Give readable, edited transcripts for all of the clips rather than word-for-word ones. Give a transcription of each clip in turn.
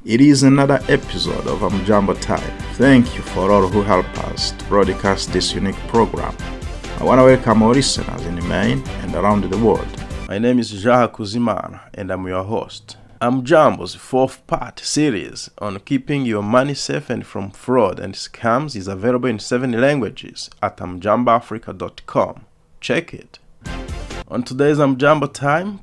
It is another episode of Amjambo Time. Thank you for all who help us to broadcast this unique program. I want to welcome our listeners in Maine and around the world. My name is Nasir Shir and I'm your host. Amjambo's 4th-part series on keeping your money safe and from fraud and scams is available in 7 languages at amjamboafrica.com. Check it. On today's Amjambo Time,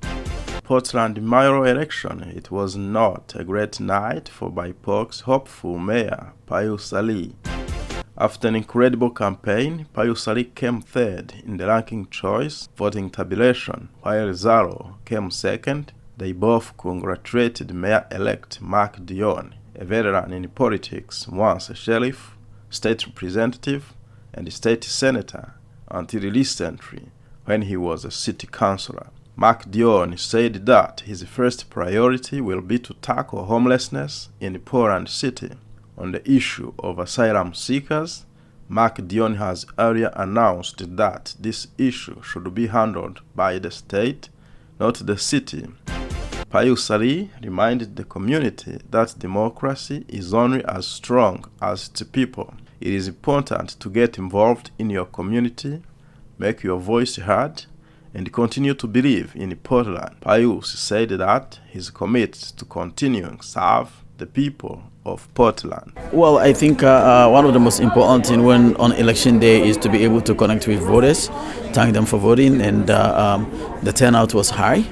Portland Mayoral Election, it was not a great night for BIPOC's hopeful mayor, Papy. After an incredible campaign, Papy came third in the ranking choice voting tabulation, while Zaro came second. They both congratulated Mayor-elect Mark Dion, a veteran in politics, once a sheriff, state representative, and state senator, until recently when he was a city councillor. Mark Dion said that his first priority will be to tackle homelessness in Portland City. On the issue of asylum seekers, Mark Dion has earlier announced that this issue should be handled by the state, not the city. Papy reminded the community that democracy is only as strong as its people. It is important to get involved in your community, make your voice heard, and continue to believe in Portland. Papy said that he's committed to continuing to serve the people of Portland. Well, I think one of the most important things when on election day is to be able to connect with voters, thank them for voting, and the turnout was high.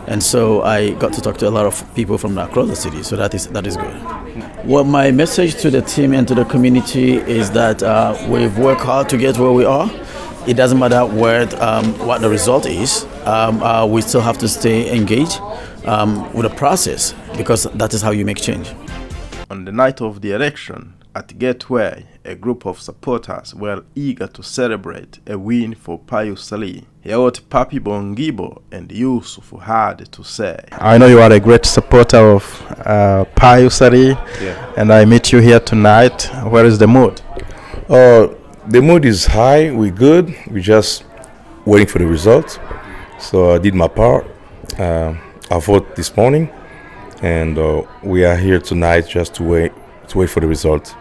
And so I got to talk to a lot of people from across the city, so that is good. Well, my message to the team and to the community is that we've worked hard to get where we are. It doesn't matter what the result is. We still have to stay engaged with the process, because that is how you make change. On the night of the election, at Gateway, a group of supporters were eager to celebrate a win for Papy. Hear what Pap Bongibo and Yusuf had to say. I know you are a great supporter of Papy, and I meet you here tonight. Where is the mood? The mood is high. We're good. We're just waiting for the results. So I did my part. I voted this morning, and we are here tonight just to wait for the result.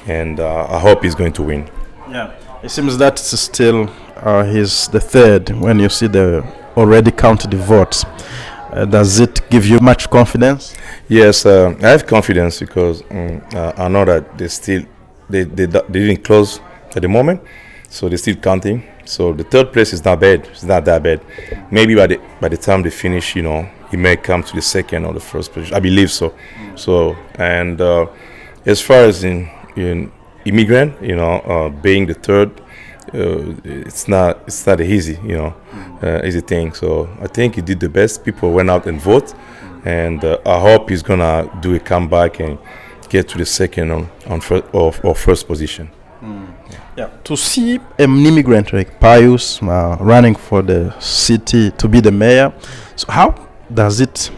And I hope he's going to win. Yeah, it seems that it's still he's the third when you see the already counted votes. Does it give you much confidence? Yes, I have confidence because I know that they didn't close at the moment, so they're still counting. So the third place is not bad. It's not that bad. Maybe by the time they finish, he may come to the second or the first position. I believe so. So and as far as in immigrant, being the third, it's not easy, easy thing. So I think he did the best. People went out and vote, and I hope he's gonna do a comeback and get to the second or first position. Yeah. To see an immigrant like Pius running for the city to be the mayor, so how does it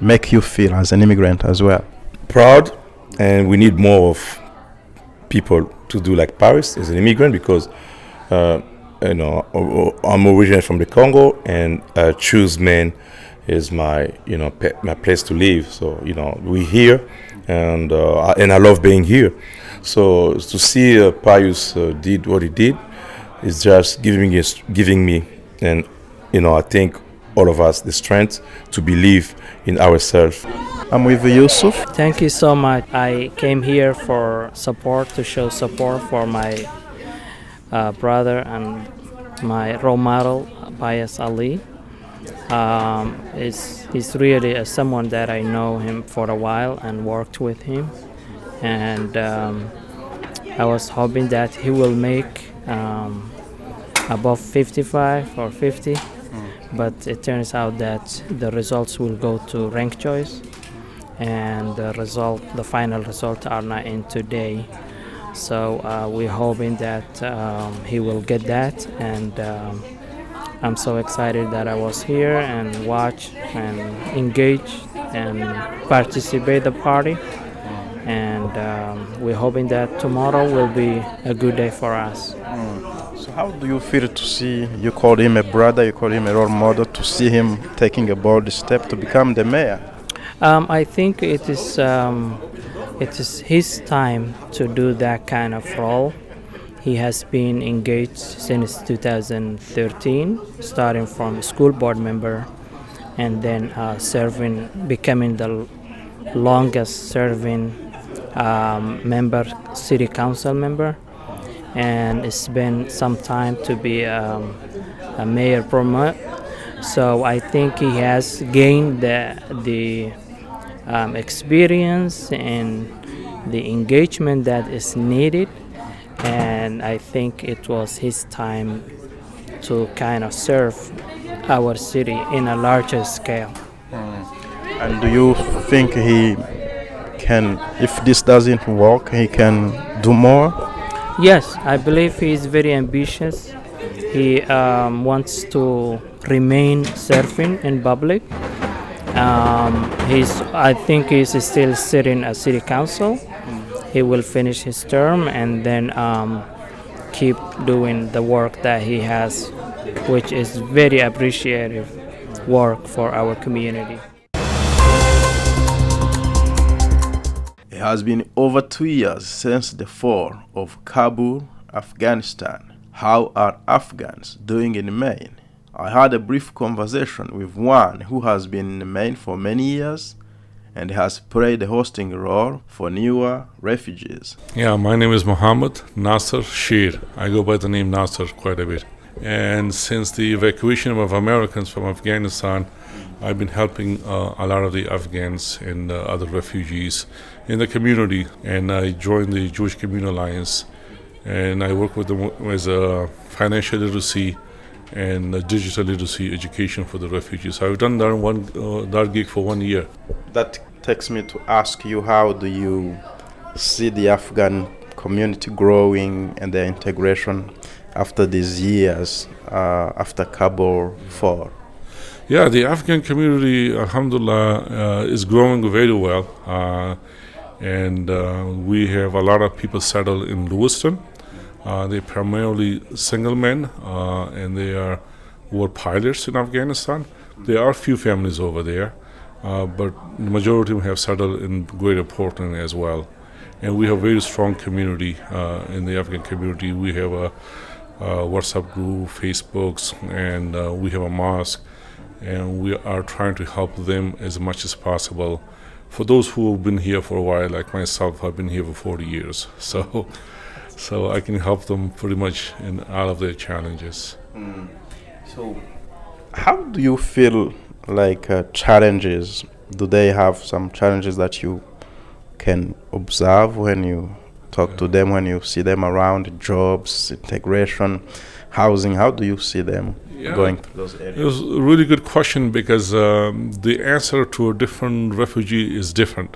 make you feel as an immigrant as well? Proud, and we need more of people to do like Paris as an immigrant, because I'm originally from the Congo, and I choose Maine as my my place to live. So we're here, and I love being here. So to see Pius did what he did is just giving me, and I think all of us the strength to believe in ourselves. I'm with Yusuf. Thank you so much. I came here for support, to show support for my brother and my role model, Papy. He's really someone that I know him for a while and worked with him. And I was hoping that he will make above 55 or 50, but it turns out that the results will go to rank choice, and the final result are not in today. So we're hoping that he will get that, and I'm so excited that I was here and watch and engage and participate the party. And we're hoping that tomorrow will be a good day for us. So how do you feel to see, you call him a brother, you call him a role model, to see him taking a bold step to become the mayor? I think it is his time to do that kind of role. He has been engaged since 2013, starting from school board member and then becoming the longest serving city council member. And it's been some time to be a mayor promote. So I think he has gained the experience and the engagement that is needed, and I think it was his time to kind of serve our city in a larger scale. And do you think he can, if this doesn't work, he can do more? Yes, I believe he is very ambitious. He wants to remain serving in public. I think he's still sitting at city council. He will finish his term and then keep doing the work that he has, which is very appreciative work for our community. It has been over 2 years since the fall of Kabul, Afghanistan. How are Afghans doing in Maine? I had a brief conversation with one who has been in Maine for many years and has played a hosting role for newer refugees. Yeah, my name is Mohammed Nasir Shir. I go by the name Nasir quite a bit. And since the evacuation of Americans from Afghanistan, I've been helping a lot of the Afghans and other refugees in the community. And I joined the Jewish Community Alliance, and I work with them as a financial literacy and digital literacy education for the refugees. I've done that gig for 1 year. That takes me to ask you, how do you see the Afghan community growing and their integration after these years, after Kabul fall? Yeah, the Afghan community, alhamdulillah, is growing very well. And we have a lot of people settled in Lewiston. They're primarily single men, and they are war pilots in Afghanistan. There are a few families over there, but the majority of them have settled in Greater Portland as well. And we have a very strong community in the Afghan community. We have a WhatsApp group, Facebooks, and we have a mosque, and we are trying to help them as much as possible. For those who have been here for a while, like myself, I've been here for 40 years, so I can help them pretty much in all of their challenges. So how do you feel like challenges? Do they have some challenges that you can observe when you talk to them, when you see them around? Jobs, integration, housing, how do you see them going to those areas? It was a really good question, because the answer to a different refugee is different.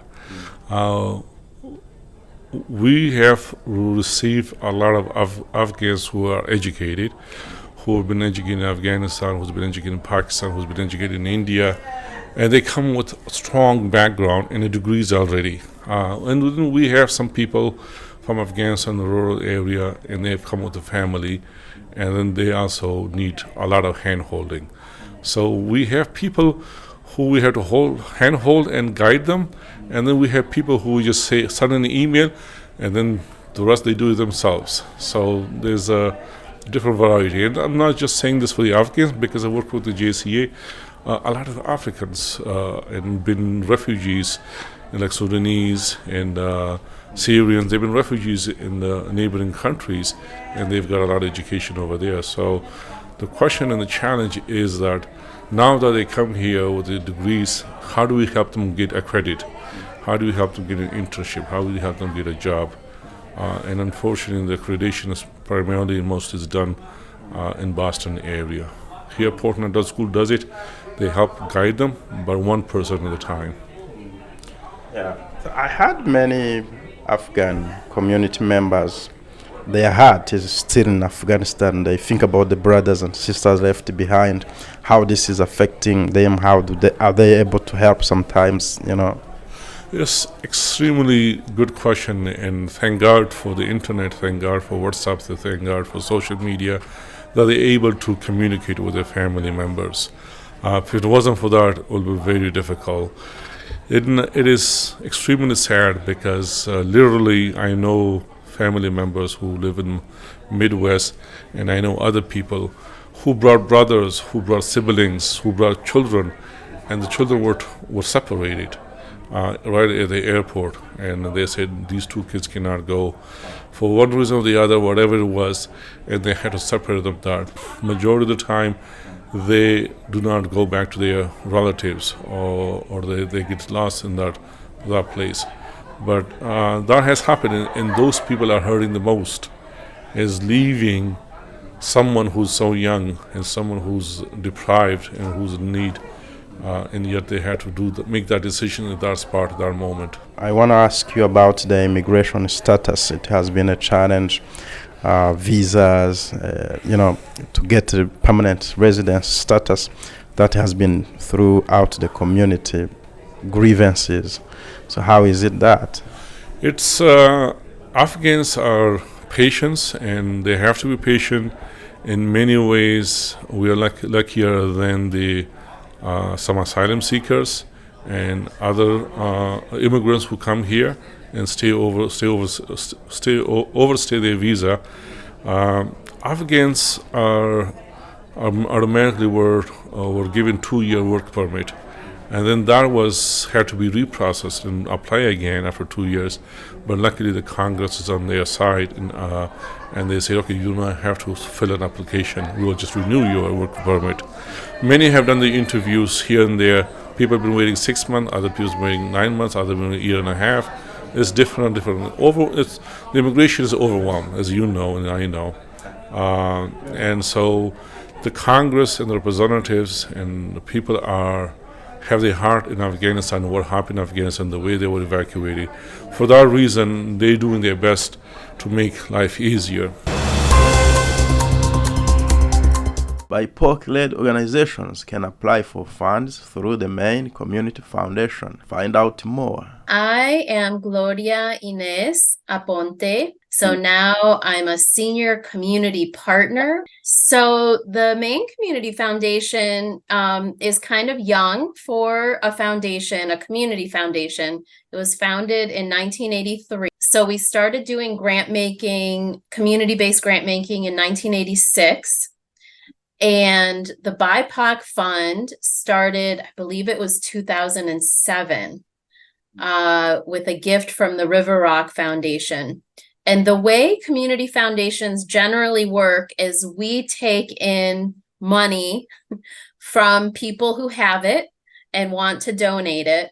We have received a lot of Afghans who are educated, who have been educated in Afghanistan, who's been educated in Pakistan, who's been educated in India, and they come with a strong background and the degrees already. And then we have some people from Afghanistan, the rural area, and they've come with a family, and then they also need a lot of hand-holding. So we have people who we have to handhold and guide them, and then we have people who just send an email, and then the rest they do it themselves. So there's a different variety. And I'm not just saying this for the Afghans, because I work with the JCA. A lot of the Africans and been refugees, like Sudanese and Syrians, they've been refugees in the neighboring countries, and they've got a lot of education over there. So the question and the challenge is that now that they come here with the degrees, how do we help them get accredited? How do we help them get an internship? How do we help them get a job? And unfortunately, the accreditation is primarily, most is done in Boston area. Here, Portland Adult School does it. They help guide them, but one person at a time. Yeah, so I had many Afghan community members. Their heart is still in Afghanistan. They think about the brothers and sisters left behind, how this is affecting them, are they able to help sometimes, Yes, extremely good question, and thank God for the internet, thank God for WhatsApp, thank God for social media, that they're able to communicate with their family members. If it wasn't for that, it would be very difficult. It is extremely sad because literally I know family members who live in Midwest, and I know other people who brought brothers, who brought siblings, who brought children, and the children were separated right at the airport, and they said these two kids cannot go for one reason or the other, whatever it was, and they had to separate them. That majority of the time they do not go back to their relatives, or they get lost in that place. But that has happened, and those people are hurting the most, is leaving someone who's so young and someone who's deprived and who's in need, and yet they had to make that decision at that spot, at that moment. I want to ask you about the immigration status. It has been a challenge, visas, to get a permanent residence status. That has been throughout the community, grievances. So how is it that? It's Afghans are patient, and they have to be patient. In many ways, we are luckier than some asylum seekers and other immigrants who come here and overstay their visa. Afghans are automatically were given 2-year work permit, and then that had to be reprocessed and apply again after 2 years. But luckily, the Congress is on their side, and they say, okay, you don't have to fill an application. We will just renew your work permit. Many have done the interviews here and there. People have been waiting 6 months, other people have been waiting 9 months, other been waiting a year and a half. It's different. The immigration is overwhelmed, as you know and I know. And so the Congress and the representatives and the people have their heart in Afghanistan, what happened in Afghanistan, the way they were evacuated. For that reason, they're doing their best to make life easier. BIPOC-led organizations can apply for funds through the Maine Community Foundation. Find out more. I am Gloria Aponte. So now I'm a senior community partner. So the Maine Community Foundation is kind of young for a foundation, a community foundation. It was founded in 1983. So we started doing grant making, community-based grant making in 1986. And the BIPOC Fund started, I believe it was 2007, with a gift from the River Rock Foundation. And the way community foundations generally work is we take in money from people who have it and want to donate it,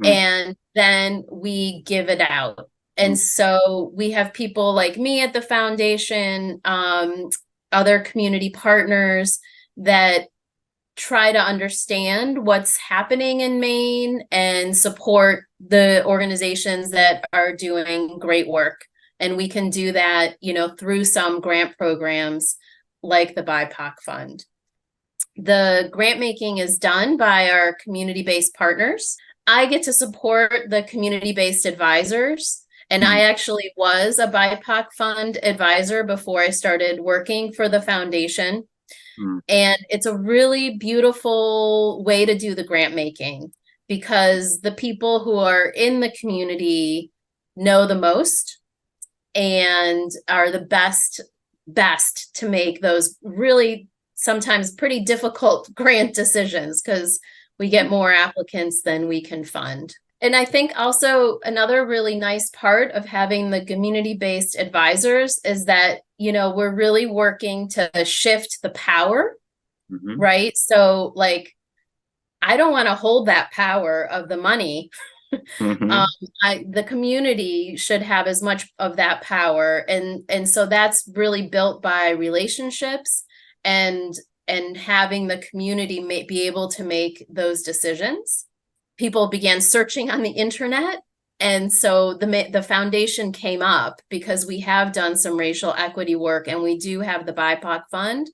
and then we give it out. And so we have people like me at the foundation, other community partners that try to understand what's happening in Maine and support the organizations that are doing great work. And we can do that, through some grant programs like the BIPOC Fund. The grant making is done by our community-based partners. I get to support the community-based advisors. And I actually was a BIPOC Fund advisor before I started working for the foundation. And it's a really beautiful way to do the grant making, because the people who are in the community know the most and are the best to make those really sometimes pretty difficult grant decisions, because we get more applicants than we can fund. And I think also another really nice part of having the community-based advisors is that, we're really working to shift the power, right? So I don't want to hold that power of the money. The community should have as much of that power. And so that's really built by relationships and having the community be able to make those decisions. People began searching on the internet. And so the foundation came up because we have done some racial equity work, and we do have the BIPOC Fund.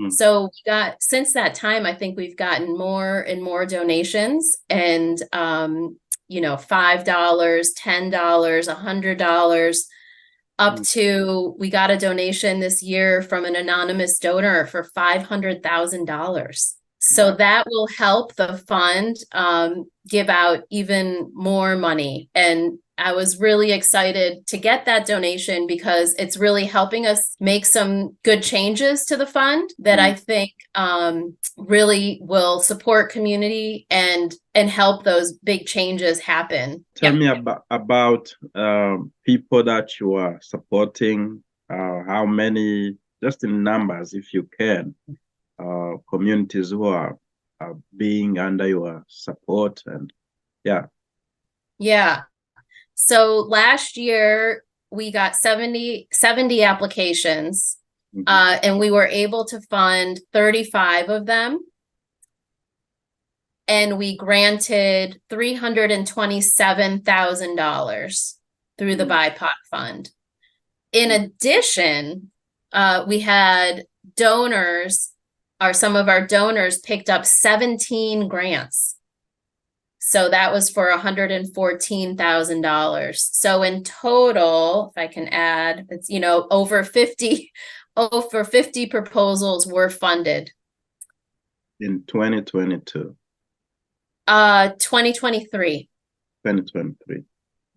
So since that time, I think we've gotten more and more donations, and, $5, $10, $100, up to, we got a donation this year from an anonymous donor for $500,000. So that will help the fund give out even more money. And I was really excited to get that donation because it's really helping us make some good changes to the fund that I think really will support community and help those big changes happen. Tell me about people that you are supporting, how many, just in numbers, if you can, communities who are being under your support and Yeah. So last year we got 70 applications, and we were able to fund 35 of them. And we granted $327,000 through the BIPOC fund. In addition, we had donors, or some of our donors picked up 17 grants. So that was for $114,000. So in total, if I can add, it's, over 50 proposals were funded. In 2022. 2023. 2023.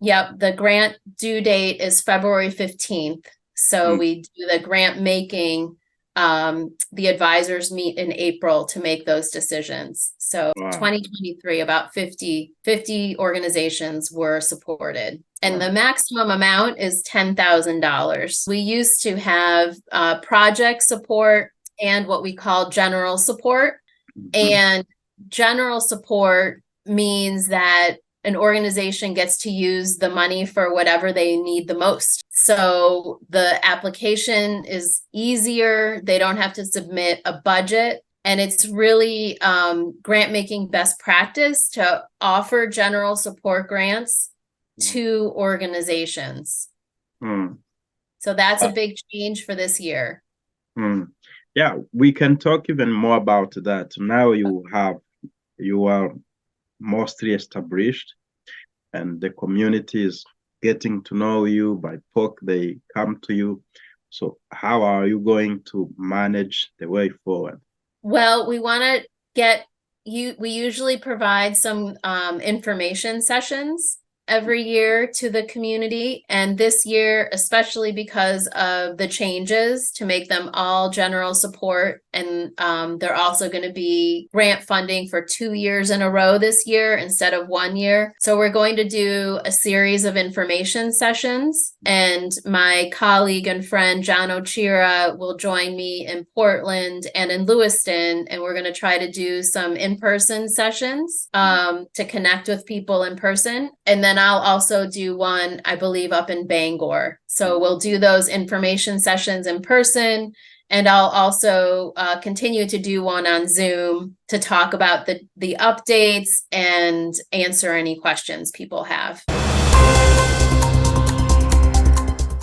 Yep, the grant due date is February 15th. So we do the grant making. The advisors meet in April to make those decisions. So 2023, about 50 organizations were supported. And the maximum amount is $10,000. We used to have project support and what we call general support. And general support means that an organization gets to use the money for whatever they need the most. So the application is easier. They don't have to submit a budget. And it's really grant making best practice to offer general support grants to organizations. So that's a big change for this year. Yeah, we can talk even more about that. Now you are mostly established and the community is getting to know you. By BIPOC, they come to you. So how are you going to manage the way forward? Well, we want to we usually provide some information sessions every year to the community. And this year, especially because of the changes to make them all general support. And they're also going to be grant funding for 2 years in a row this year instead of 1 year. So we're going to do a series of information sessions. And my colleague and friend, John Ochira, will join me in Portland and in Lewiston. And we're going to try to do some in-person sessions to connect with people in person. And then I'll also do one, I believe, up in Bangor. So we'll do those information sessions in person. And I'll also continue to do one on Zoom to talk about the updates and answer any questions people have.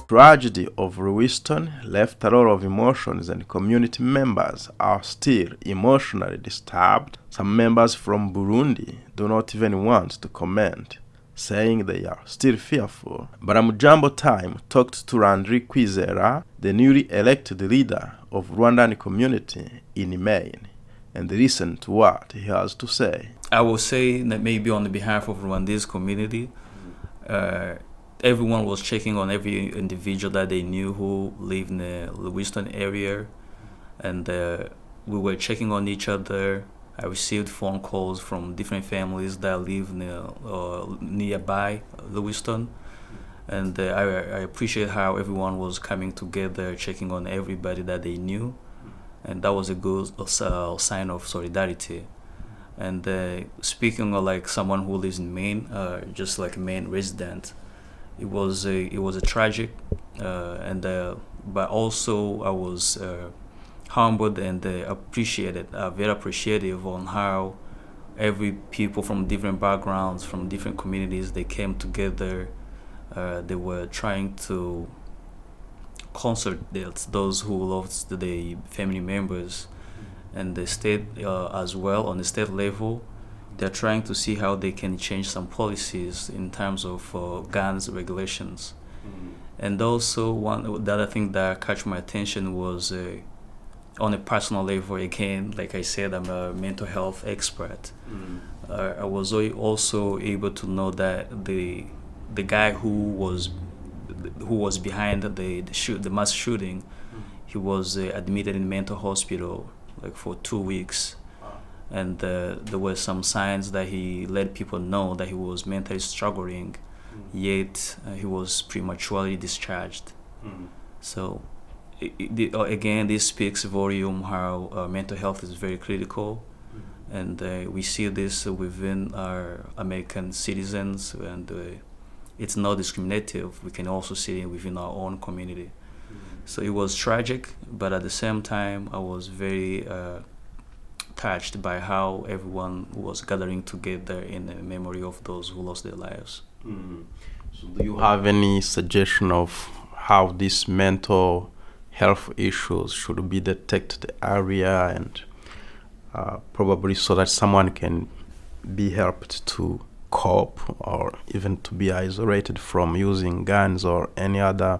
Tragedy of Lewiston left a lot of emotions, and community members are still emotionally disturbed. Some members from Burundi do not even want to comment, saying they are still fearful. But Amjambo Time talked to Landry Kwizera, the newly elected leader of Rwandan community in Maine, and listen to what he has to say. I will say that maybe on the behalf of Rwandese community, everyone was checking on every individual that they knew who lived in the Lewiston area, and we were checking on each other. I received phone calls from different families that live nearby Lewiston, and I appreciate how everyone was coming together, checking on everybody that they knew, and that was a good sign of solidarity. And speaking of like someone who lives in Maine, just like a Maine resident, it was a tragic, but also I was humbled and very appreciative on how every people from different backgrounds, from different communities, they came together. They were trying to console those who lost the family members, and the state as well. On the state level, they're trying to see how they can change some policies in terms of guns regulations. And also the other thing that caught my attention was on a personal level, again, like I said, I'm a mental health expert. I was also able to know that the guy who was behind the mass shooting, he was admitted in mental hospital like for 2 weeks, and there were some signs that he let people know that he was mentally struggling, yet he was prematurely discharged. So again, this speaks volume how mental health is very critical, and we see this within our American citizens, and it's not discriminative. We can also see it within our own community. So it was tragic, but at the same time, I was very touched by how everyone was gathering together in the memory of those who lost their lives. So do you have any suggestion of how these mental health issues should be detected in the area, and probably so that someone can be helped to cope or even to be isolated from using guns or any other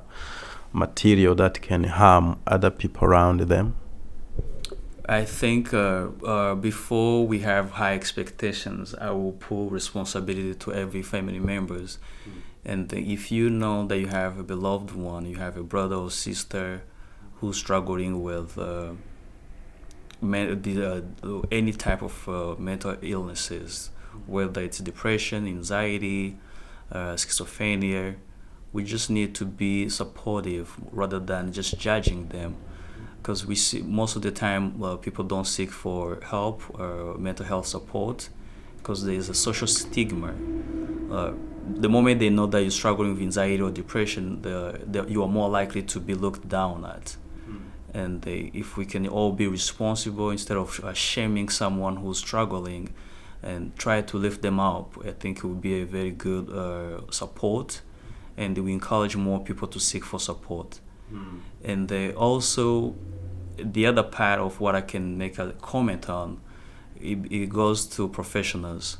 material that can harm other people around them? I think before we have high expectations, I will put responsibility to every family members. And if you know that you have a beloved one, you have a brother or sister who's struggling with any type of mental illnesses, whether it's depression, anxiety, schizophrenia, we just need to be supportive rather than just judging them. Because we see most of the time people don't seek for help or mental health support because there's a social stigma. The moment they know that you're struggling with anxiety or depression, you are more likely to be looked down at. And if we can all be responsible instead of shaming someone who's struggling and try to lift them up, I think it would be a very good support, and we encourage more people to seek for support. And also, the other part of what I can make a comment on, it goes to professionals.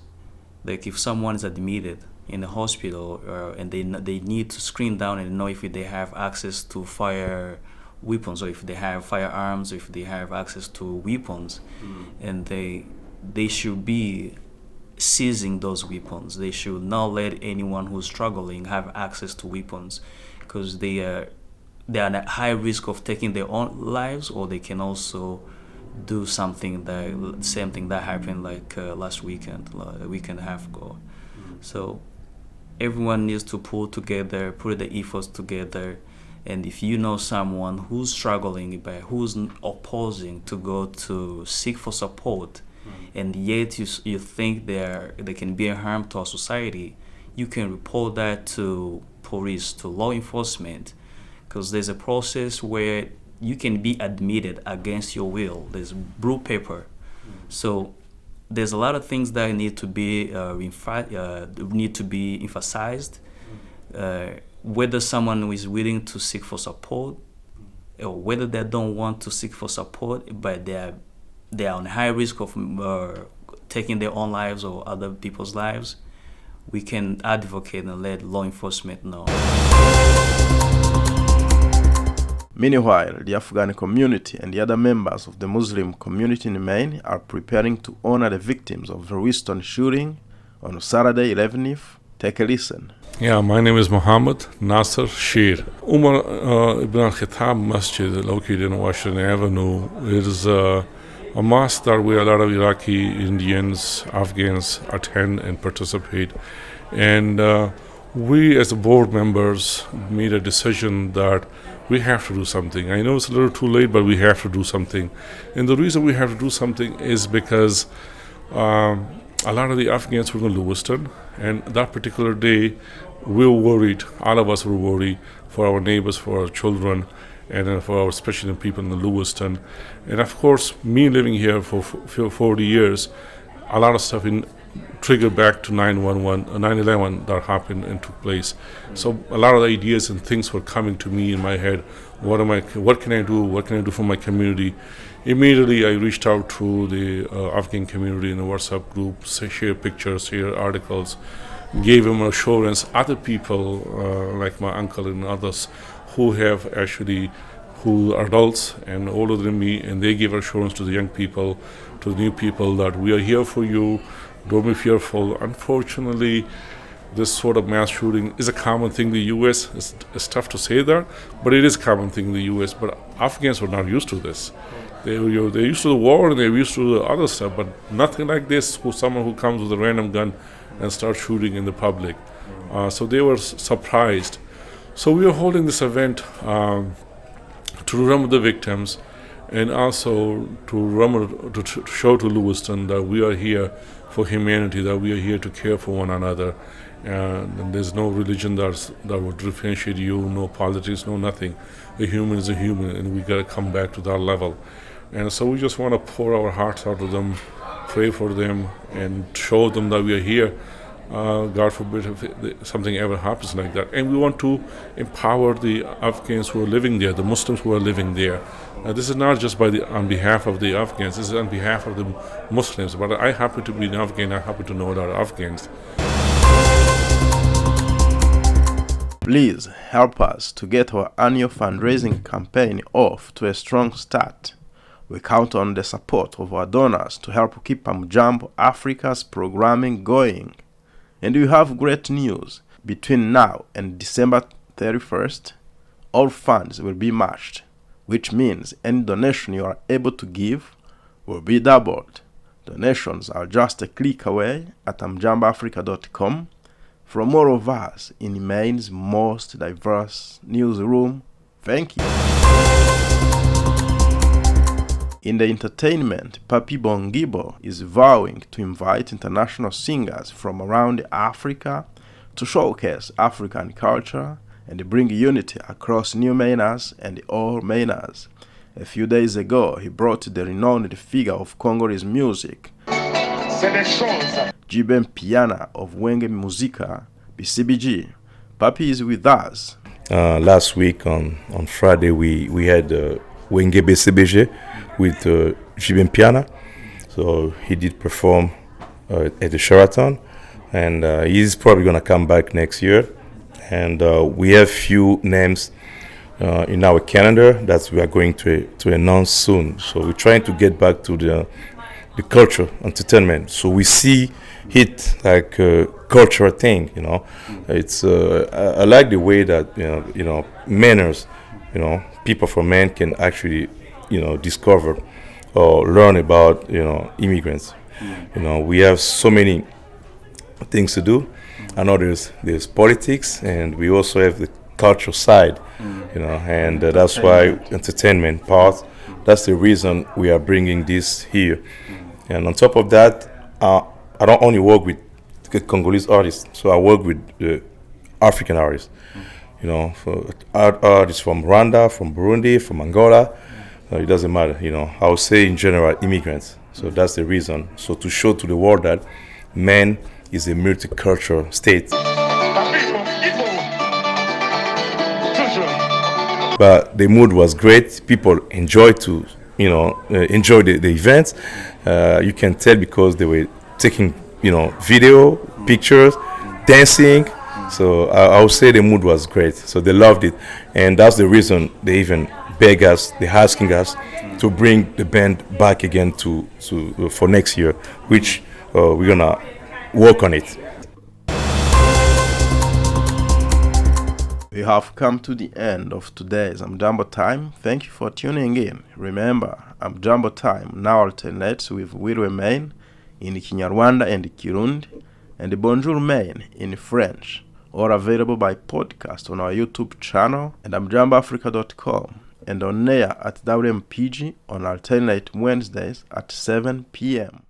Like if someone is admitted in a hospital and they need to screen down and know if they have access to fire weapons, or if they have firearms, or if they have access to weapons, and they should be seizing those weapons. They should not let anyone who's struggling have access to weapons, because they are at high risk of taking their own lives, or they can also do something same thing that happened like last weekend, a week and a half ago. So everyone needs to put the efforts together. And if you know someone who's struggling, but who's opposing to go to seek for support, and yet you think they can be a harm to our society, you can report that to police, to law enforcement, because there's a process where you can be admitted against your will. There's blue paper. So there's a lot of things that need to be emphasized. Whether someone is willing to seek for support, or whether they don't want to seek for support, but they are on high risk of taking their own lives or other people's lives, we can advocate and let law enforcement know. Meanwhile, the Afghan community and the other members of the Muslim community in Maine are preparing to honor the victims of the Houston shooting on Saturday 11th. Take a listen. Yeah, my name is Muhammad Nasir Shir. Umar Ibn al-Khattab Masjid, located in Washington Avenue, is a mosque that where a lot of Iraqi Indians, Afghans attend and participate. And we as the board members made a decision that we have to do something. I know it's a little too late, but we have to do something. And the reason we have to do something is because a lot of the Afghans were in Lewiston, and that particular day we were worried, all of us were worried for our neighbors, for our children, and for our especially people in Lewiston. And of course, me living here for 40 years, a lot of stuff triggered back to 9/11 that happened and took place. So a lot of the ideas and things were coming to me in my head. What can I do? What can I do for my community? Immediately, I reached out to the Afghan community in the WhatsApp group, share pictures, share articles, gave them assurance. Other people, like my uncle and others, who have actually who are adults and older than me, and they give assurance to the young people, to the new people, that we are here for you, don't be fearful. Unfortunately, this sort of mass shooting is a common thing in the U.S. It's tough to say that, but it is a common thing in the U.S. But Afghans were not used to this. They're used to the war and they're used to the other stuff, but nothing like this, someone who comes with a random gun and starts shooting in the public. So they were surprised. So we are holding this event to remember the victims, and also to show to Lewiston that we are here for humanity, that we are here to care for one another, and there's no religion that would differentiate you, no politics, no nothing. A human is a human, and we gotta come back to that level. And so we just want to pour our hearts out to them, pray for them, and show them that we are here. God forbid if something ever happens like that. And we want to empower the Afghans who are living there, the Muslims who are living there. This is not just on behalf of the Afghans, this is on behalf of the Muslims. But I happen to be an Afghan, I happen to know that Afghans. Please help us to get our annual fundraising campaign off to a strong start. We count on the support of our donors to help keep Amjambo Africa's programming going. And we have great news. Between now and December 31st, all funds will be matched, which means any donation you are able to give will be doubled. Donations are just a click away at amjamboafrica.com. From more of us in Maine's most diverse newsroom, thank you. In the entertainment, Pap Bongibo is vowing to invite international singers from around Africa to showcase African culture and bring unity across new Mainers and all Mainers. A few days ago, he brought the renowned figure of Congolese music, Jiben Piana of Wenge Muzika, BCBG. Papy is with us. Last week on Friday, we had Wenge BCBG with Jiben Piana. So he did perform at the Sheraton, and he's probably going to come back next year. And we have few names in our calendar that we are going to announce soon. So we're trying to get back to the culture, entertainment. So we see it like a cultural thing, you know. It's I like the way that manners, people from Maine can actually discover or learn about immigrants. We have so many things to do. I know there's politics, and we also have the cultural side, and that's why entertainment part. That's the reason we are bringing this here. And on top of that, I don't only work with Congolese artists, so I work with African artists. For artists from Rwanda, from Burundi, from Angola. It doesn't matter, I would say in general immigrants. So that's the reason. So to show to the world that Maine is a multicultural state. But the mood was great. People enjoyed to, enjoy the events. You can tell because they were taking, video, pictures, dancing. So I would say the mood was great. So they loved it. And that's the reason they even beg us, they're asking us to bring the band back again for next year, which we're gonna work on it. We have come to the end of today's Amjambo Time. Thank you for tuning in. Remember, Amjambo Time now alternates with Wirwe Maine in Kinyarwanda and Kirundi, and Bonjour Maine in French, all available by podcast on our YouTube channel and amjamboafrica.com, and on air at WMPG on alternate Wednesdays at 7 p.m.